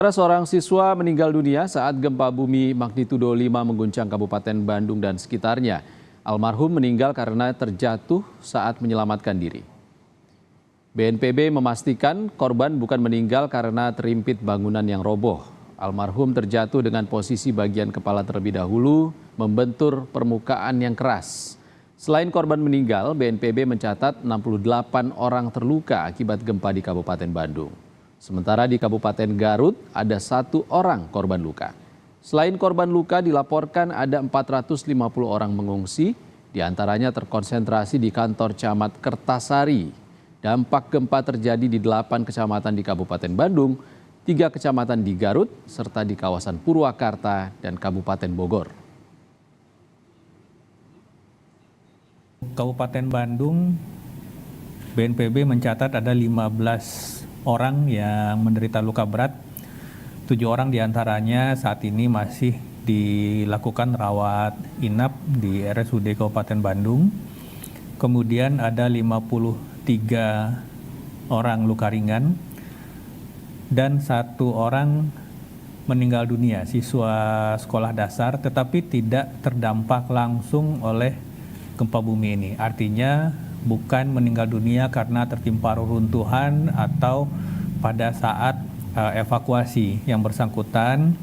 Seorang siswa meninggal dunia saat gempa bumi magnitudo 5 mengguncang Kabupaten Bandung dan sekitarnya. Almarhum meninggal karena terjatuh saat menyelamatkan diri. BNPB memastikan korban bukan meninggal karena terimpit bangunan yang roboh. Almarhum terjatuh dengan posisi bagian kepala terlebih dahulu membentur permukaan yang keras. Selain korban meninggal, BNPB mencatat 68 orang terluka akibat gempa di Kabupaten Bandung. Sementara di Kabupaten Garut ada 1 orang korban luka. Selain korban luka dilaporkan ada 450 orang mengungsi, diantaranya terkonsentrasi di kantor Camat Kertasari. Dampak gempa terjadi di 8 kecamatan di Kabupaten Bandung, 3 kecamatan di Garut, serta di kawasan Purwakarta dan Kabupaten Bogor. Kabupaten Bandung, BNPB mencatat ada 15 orang yang menderita luka berat. 7 orang diantaranya saat ini masih dilakukan rawat inap di RSUD Kabupaten Bandung. Kemudian ada 53 orang luka ringan dan 1 orang meninggal dunia, siswa sekolah dasar, tetapi tidak terdampak langsung oleh gempa bumi ini. Artinya bukan meninggal dunia karena tertimpa reruntuhan atau pada saat evakuasi. Yang bersangkutan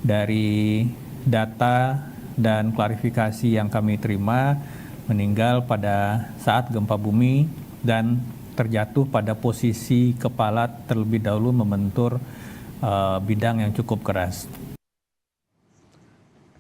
dari data dan klarifikasi yang kami terima meninggal pada saat gempa bumi dan terjatuh pada posisi kepala terlebih dahulu membentur bidang yang cukup keras.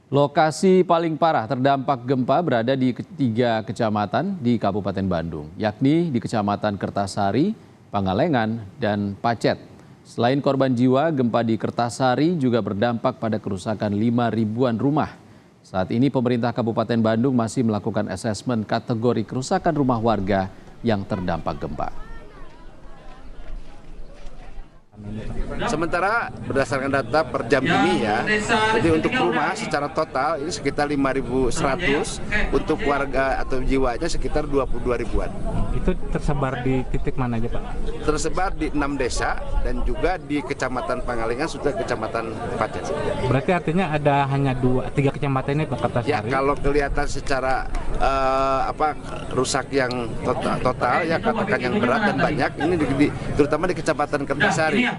Lokasi paling parah terdampak gempa berada di 3 kecamatan di Kabupaten Bandung, yakni di Kecamatan Kertasari, Pangalengan, dan Pacet. Selain korban jiwa, gempa di Kertasari juga berdampak pada kerusakan 5 ribuan rumah. Saat ini pemerintah Kabupaten Bandung masih melakukan asesmen kategori kerusakan rumah warga yang terdampak gempa. Sementara berdasarkan data per jam ini ya, jadi untuk rumah secara total ini sekitar 5.100, untuk warga atau jiwanya sekitar 22 ribuan. Itu tersebar di titik mana aja Pak? Tersebar di 6 desa dan juga di Kecamatan Pangalengan sudah Kecamatan Pacet. Berarti artinya ada hanya 3 kecamatan ini Pak Kertasari? Ya kalau kelihatan secara rusak yang total ya katakan yang berat dan banyak ini terutama di Kecamatan Kertasari.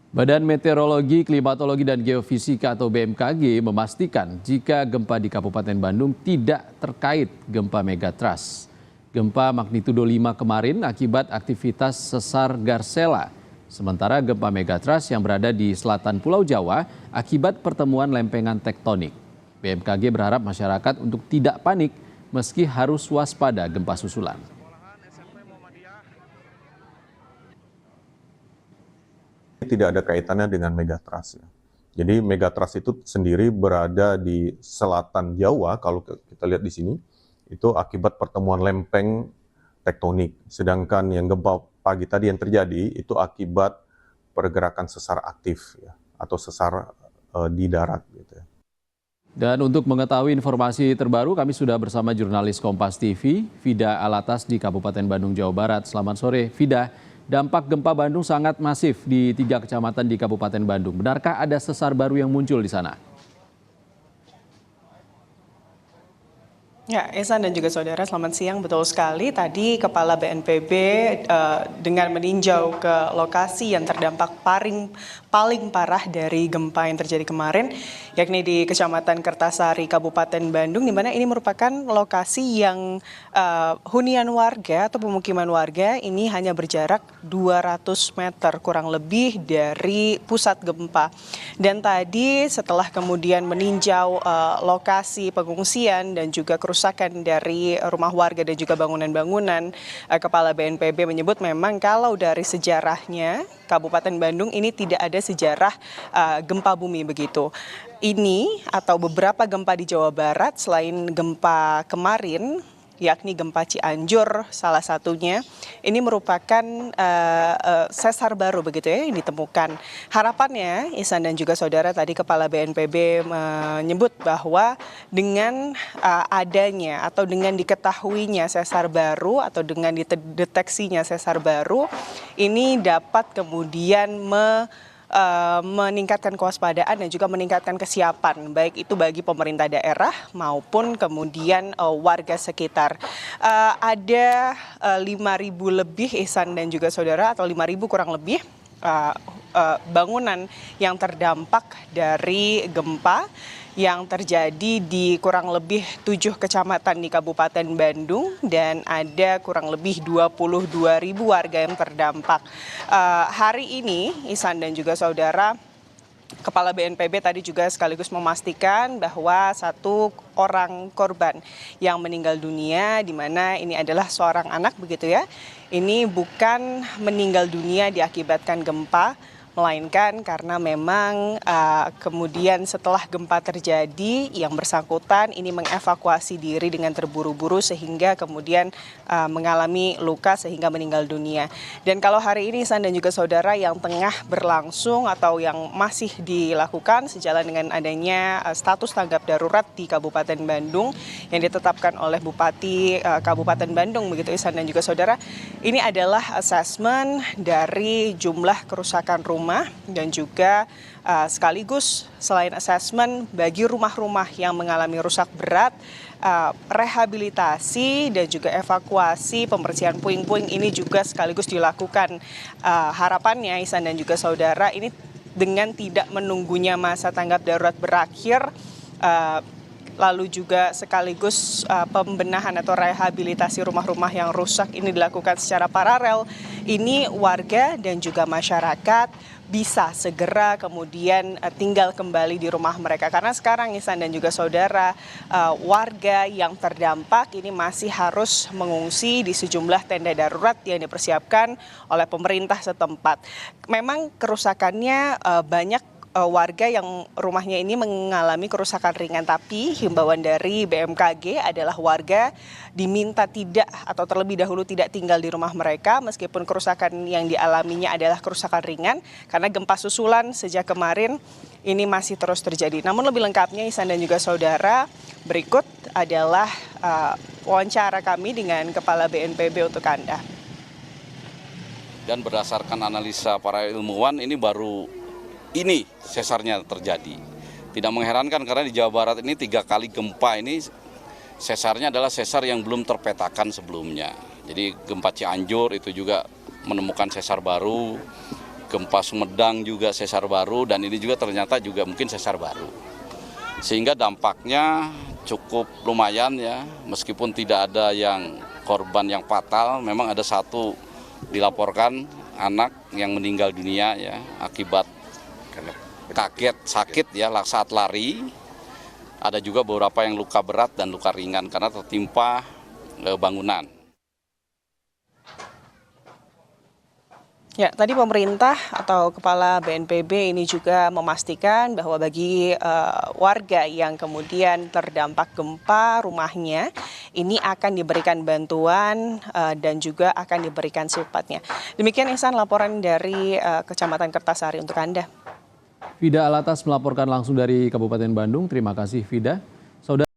Badan Meteorologi, Klimatologi, dan Geofisika atau BMKG memastikan jika gempa di Kabupaten Bandung tidak terkait gempa megatrust. Gempa magnitudo 5 kemarin akibat aktivitas sesar Garsela. Sementara gempa megatrust yang berada di selatan Pulau Jawa akibat pertemuan lempengan tektonik. BMKG berharap masyarakat untuk tidak panik meski harus waspada gempa susulan. Tidak ada kaitannya dengan megatrust. Jadi megatrust itu sendiri berada di selatan Jawa, kalau kita lihat di sini, itu akibat pertemuan lempeng tektonik. Sedangkan yang gempa pagi tadi yang terjadi itu akibat pergerakan sesar aktif ya, atau sesar di darat. Gitu ya. Dan untuk mengetahui informasi terbaru, kami sudah bersama jurnalis Kompas TV, Vida Alatas di Kabupaten Bandung, Jawa Barat. Selamat sore, Vida. Dampak gempa Bandung sangat masif di 3 kecamatan di Kabupaten Bandung. Benarkah ada sesar baru yang muncul di sana? Ya, Esan dan juga saudara, selamat siang. Betul sekali, tadi Kepala BNPB dengan meninjau ke lokasi yang terdampak paling parah dari gempa yang terjadi kemarin, yakni di Kecamatan Kertasari, Kabupaten Bandung, di mana ini merupakan lokasi yang hunian warga atau pemukiman warga ini hanya berjarak 200 meter kurang lebih dari pusat gempa. Dan tadi setelah kemudian meninjau lokasi pengungsian dan juga kerusakan dari rumah warga dan juga bangunan-bangunan, Kepala BNPB menyebut memang kalau dari sejarahnya Kabupaten Bandung ini tidak ada sejarah gempa bumi begitu. Ini atau beberapa gempa di Jawa Barat selain gempa kemarin, yakni gempa Cianjur salah satunya, ini merupakan sesar baru begitu ya yang ditemukan. Harapannya Ihsan dan juga saudara, tadi Kepala BNPB menyebut bahwa dengan adanya atau dengan diketahuinya sesar baru atau dengan dideteksinya sesar baru, ini dapat kemudian meningkatkan kewaspadaan dan juga meningkatkan kesiapan, baik itu bagi pemerintah daerah maupun kemudian warga sekitar. Ada 5.000 lebih Ihsan dan juga saudara, atau 5.000 kurang lebih bangunan yang terdampak dari gempa yang terjadi di kurang lebih 7 kecamatan di Kabupaten Bandung, dan ada kurang lebih 22.000 warga yang terdampak. Hari ini Ihsan dan juga saudara, Kepala BNPB tadi juga sekaligus memastikan bahwa 1 orang korban yang meninggal dunia, di mana ini adalah seorang anak begitu ya. Ini bukan meninggal dunia diakibatkan gempa, melainkan karena memang kemudian setelah gempa terjadi yang bersangkutan ini mengevakuasi diri dengan terburu-buru sehingga kemudian mengalami luka sehingga meninggal dunia. Dan kalau hari ini Ihsan dan juga saudara, yang tengah berlangsung atau yang masih dilakukan sejalan dengan adanya status tanggap darurat di Kabupaten Bandung yang ditetapkan oleh Bupati Kabupaten Bandung begitu Ihsan dan juga saudara, ini adalah asesmen dari jumlah kerusakan rumah dan juga sekaligus selain asesmen bagi rumah-rumah yang mengalami rusak berat, rehabilitasi dan juga evakuasi, pembersihan puing-puing ini juga sekaligus dilakukan. Harapannya Ihsan dan juga saudara, ini dengan tidak menunggunya masa tanggap darurat berakhir, lalu juga sekaligus pembenahan atau rehabilitasi rumah-rumah yang rusak ini dilakukan secara paralel. Ini warga dan juga masyarakat bisa segera kemudian tinggal kembali di rumah mereka. Karena sekarang Ihsan dan juga saudara, warga yang terdampak ini masih harus mengungsi di sejumlah tenda darurat yang dipersiapkan oleh pemerintah setempat. Memang kerusakannya banyak, warga yang rumahnya ini mengalami kerusakan ringan, tapi himbauan dari BMKG adalah warga diminta tidak atau terlebih dahulu tidak tinggal di rumah mereka meskipun kerusakan yang dialaminya adalah kerusakan ringan, karena gempa susulan sejak kemarin ini masih terus terjadi. Namun lebih lengkapnya Ihsan dan juga saudara, berikut adalah wawancara kami dengan Kepala BNPB untuk Anda. Dan berdasarkan analisa para ilmuwan, ini sesarnya terjadi. Tidak mengherankan karena di Jawa Barat ini 3 kali gempa ini sesarnya adalah sesar yang belum terpetakan sebelumnya. Jadi gempa Cianjur itu juga menemukan sesar baru, gempa Sumedang juga sesar baru, dan ini juga ternyata juga mungkin sesar baru. Sehingga dampaknya cukup lumayan ya, meskipun tidak ada yang korban yang fatal, memang ada 1 dilaporkan anak yang meninggal dunia ya akibat kaget sakit ya saat lari. Ada juga beberapa yang luka berat dan luka ringan karena tertimpa bangunan. Ya, tadi pemerintah atau Kepala BNPB ini juga memastikan bahwa bagi warga yang kemudian terdampak gempa rumahnya, ini akan diberikan bantuan dan juga akan diberikan sifatnya. Demikian Ihsan laporan dari Kecamatan Kertasari untuk Anda. Fida Alatas melaporkan langsung dari Kabupaten Bandung. Terima kasih Fida. Saudara